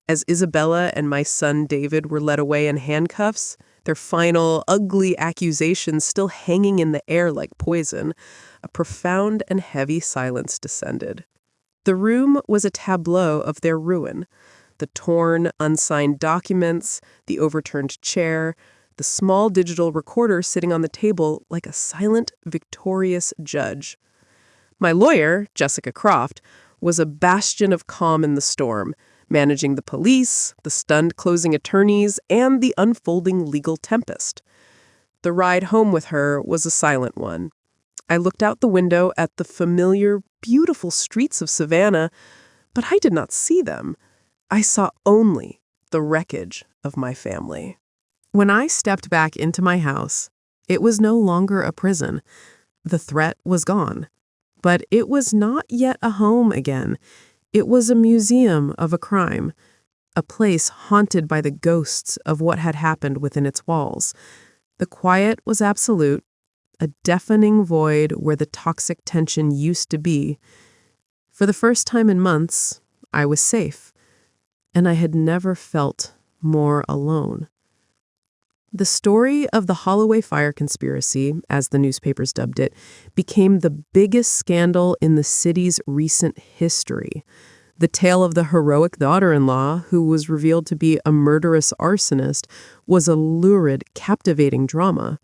As Isabella and my son David were led away in handcuffs, their final, ugly accusations still hanging in the air like poison, a profound and heavy silence descended. The room was a tableau of their ruin. The torn, unsigned documents, the overturned chair, the small digital recorder sitting on the table like a silent, victorious judge. My lawyer, Jessica Croft, was a bastion of calm in the storm, managing the police, the stunned closing attorneys, and the unfolding legal tempest. The ride home with her was a silent one. I looked out the window at the familiar, beautiful streets of Savannah, but I did not see them. I saw only the wreckage of my family. When I stepped back into my house, it was no longer a prison. The threat was gone. But it was not yet a home again. It was a museum of a crime, a place haunted by the ghosts of what had happened within its walls. The quiet was absolute, a deafening void where the toxic tension used to be. For the first time in months, I was safe, and I had never felt more alone. The story of the Holloway fire conspiracy, as the newspapers dubbed it, became the biggest scandal in the city's recent history. The tale of the heroic daughter-in-law, who was revealed to be a murderous arsonist, was a lurid, captivating drama.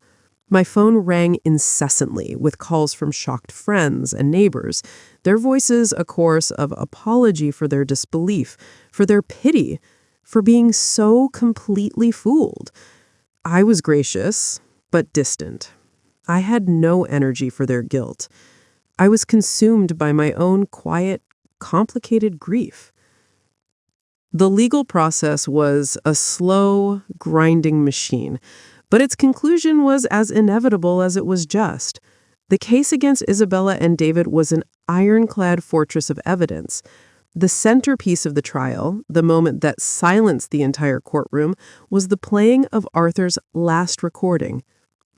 My phone rang incessantly with calls from shocked friends and neighbors, their voices a chorus of apology for their disbelief, for their pity, for being so completely fooled. I was gracious, but distant. I had no energy for their guilt. I was consumed by my own quiet, complicated grief. The legal process was a slow, grinding machine, but its conclusion was as inevitable as it was just. The case against Isabella and David was an ironclad fortress of evidence. The centerpiece of the trial, the moment that silenced the entire courtroom, was the playing of Arthur's last recording.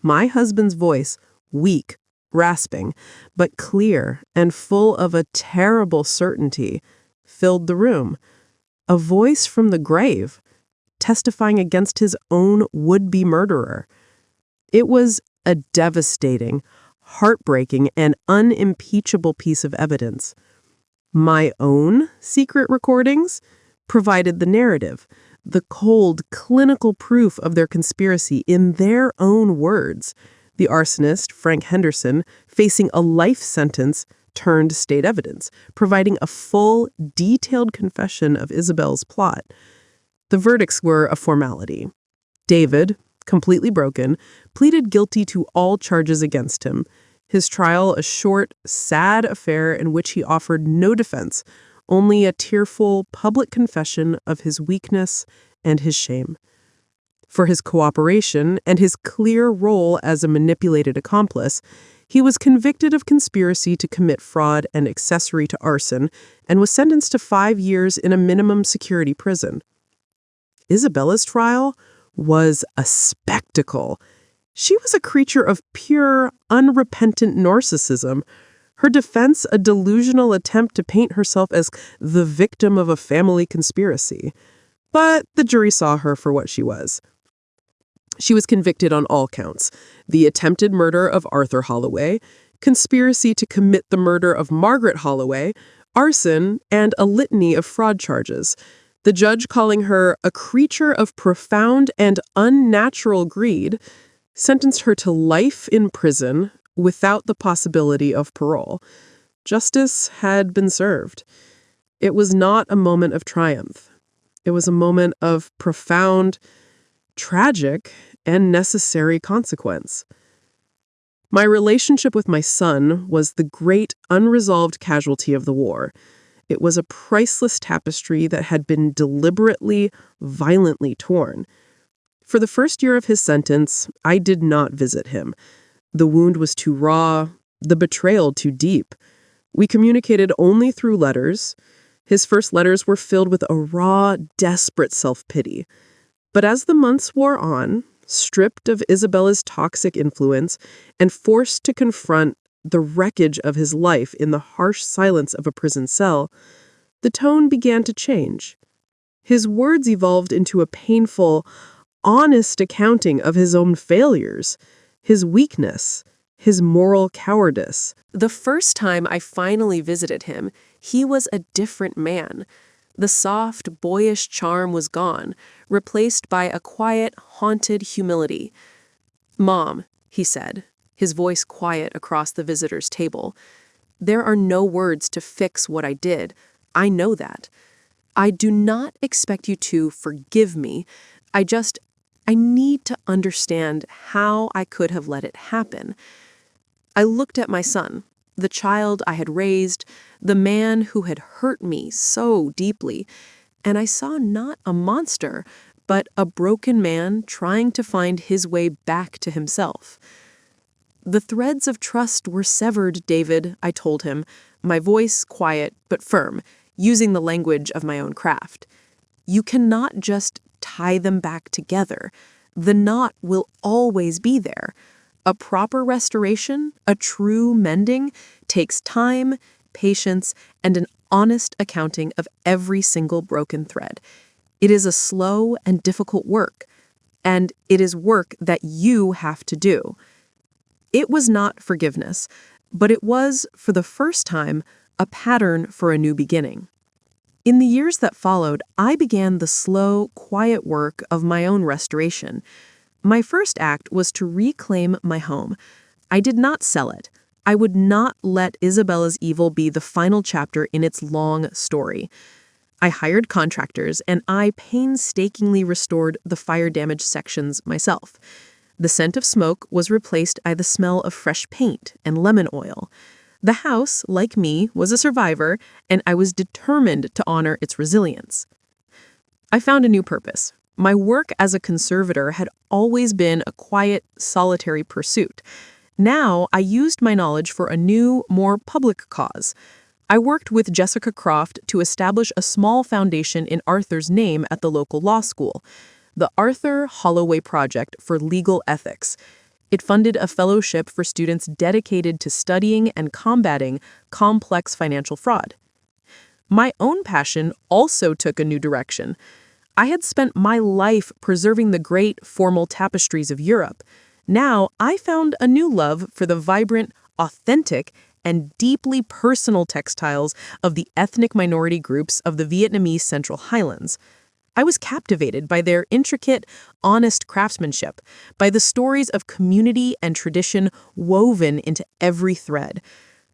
My husband's voice, weak, rasping, but clear and full of a terrible certainty, filled the room. A voice from the grave, testifying against his own would-be murderer. It was a devastating, heartbreaking, and unimpeachable piece of evidence. My own secret recordings provided the narrative, the cold, clinical proof of their conspiracy in their own words. The arsonist, Frank Henderson, facing a life sentence, turned state evidence, providing a full, detailed confession of Isabel's plot. The verdicts were a formality. David, completely broken, pleaded guilty to all charges against him. His trial a short, sad affair in which he offered no defense, only a tearful public confession of his weakness and his shame. For his cooperation and his clear role as a manipulated accomplice, he was convicted of conspiracy to commit fraud and accessory to arson and was sentenced to 5 years in a minimum security prison. Isabella's trial was a spectacle. She was a creature of pure, unrepentant narcissism. Her defense a delusional attempt to paint herself as the victim of a family conspiracy. But the jury saw her for what she was. She was convicted on all counts: the attempted murder of Arthur Holloway, conspiracy to commit the murder of Margaret Holloway, arson, and a litany of fraud charges. The judge, calling her a creature of profound and unnatural greed, sentenced her to life in prison without the possibility of parole. Justice had been served. It was not a moment of triumph. It was a moment of profound, tragic, and necessary consequence. My relationship with my son was the great unresolved casualty of the war. It was a priceless tapestry that had been deliberately, violently torn. For the first year of his sentence, I did not visit him. The wound was too raw, the betrayal too deep. We communicated only through letters. His first letters were filled with a raw, desperate self-pity. But as the months wore on, stripped of Isabella's toxic influence and forced to confront the wreckage of his life in the harsh silence of a prison cell, the tone began to change. His words evolved into a painful, honest accounting of his own failures, his weakness, his moral cowardice. The first time I finally visited him, he was a different man. The soft, boyish charm was gone, replaced by a quiet, haunted humility. "Mom," he said, his voice quiet across the visitor's table, "there are no words to fix what I did. I know that. I do not expect you to forgive me. I need to understand how I could have let it happen." I looked at my son, the child I had raised, the man who had hurt me so deeply, and I saw not a monster, but a broken man trying to find his way back to himself. "The threads of trust were severed, David," I told him, my voice quiet but firm, using the language of my own craft. "You cannot just tie them back together. The knot will always be there. A proper restoration, a true mending, takes time, patience, and an honest accounting of every single broken thread. It is a slow and difficult work. and it is work that you have to do. It was not forgiveness, but it was, for the first time, a pattern for a new beginning. In the years that followed, I began the slow, quiet work of my own restoration. My first act was to reclaim my home. I did not sell it. I would not let Isabella's evil be the final chapter in its long story. I hired contractors, and I painstakingly restored the fire-damaged sections myself. The scent of smoke was replaced by the smell of fresh paint and lemon oil. The house, like me, was a survivor, and I was determined to honor its resilience. I found a new purpose. My work as a conservator had always been a quiet, solitary pursuit. Now I used my knowledge for a new, more public cause. I worked with Jessica Croft to establish a small foundation in Arthur's name at the local law school, the Arthur Holloway Project for Legal Ethics. It funded a fellowship for students dedicated to studying and combating complex financial fraud. My own passion also took a new direction. I had spent my life preserving the great formal tapestries of Europe. Now I found a new love for the vibrant, authentic, and deeply personal textiles of the ethnic minority groups of the Vietnamese Central Highlands. I was captivated by their intricate, honest craftsmanship, by the stories of community and tradition woven into every thread.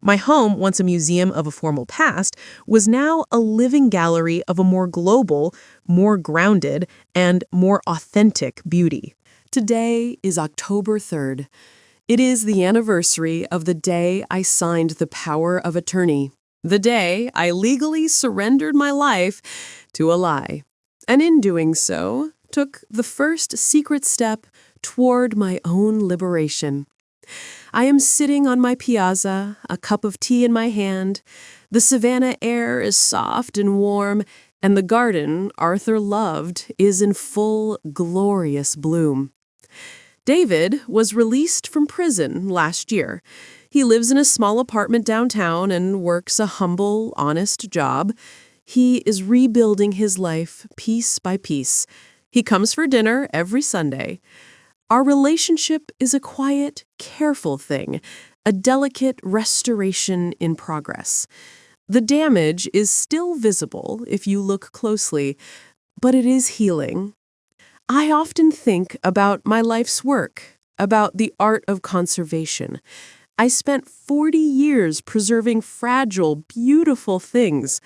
My home, once a museum of a formal past, was now a living gallery of a more global, more grounded, and more authentic beauty. Today is October 3rd. It is the anniversary of the day I signed the power of attorney, the day I legally surrendered my life to a lie, and in doing so, took the first secret step toward my own liberation. I am sitting on my piazza, a cup of tea in my hand. The Savannah air is soft and warm, and the garden Arthur loved is in full, glorious bloom. David was released from prison last year. He lives in a small apartment downtown and works a humble, honest job. He is rebuilding his life piece by piece. He comes for dinner every Sunday. Our relationship is a quiet, careful thing, a delicate restoration in progress. The damage is still visible if you look closely, but it is healing. I often think about my life's work, about the art of conservation. I spent 40 years preserving fragile, beautiful things.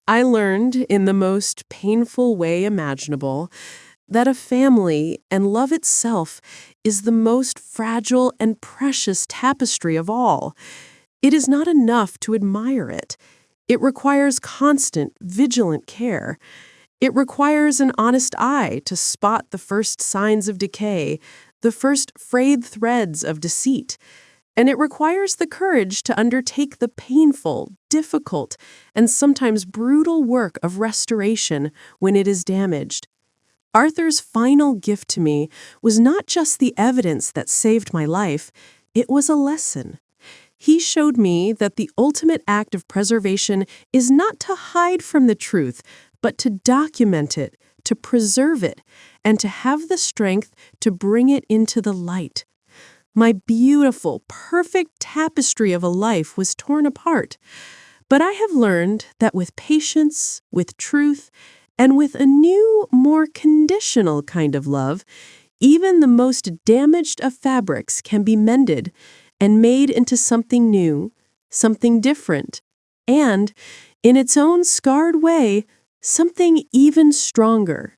I learned, in the most painful way imaginable, that a family and love itself is the most fragile and precious tapestry of all. It is not enough to admire it. It requires constant, vigilant care. It requires an honest eye to spot the first signs of decay, the first frayed threads of deceit. And it requires the courage to undertake the painful, difficult, and sometimes brutal work of restoration when it is damaged. Arthur's final gift to me was not just the evidence that saved my life, it was a lesson. He showed me that the ultimate act of preservation is not to hide from the truth, but to document it, to preserve it, and to have the strength to bring it into the light. My beautiful, perfect tapestry of a life was torn apart, but I have learned that with patience, with truth, and with a new, more conditional kind of love, even the most damaged of fabrics can be mended and made into something new, something different, and, in its own scarred way, something even stronger.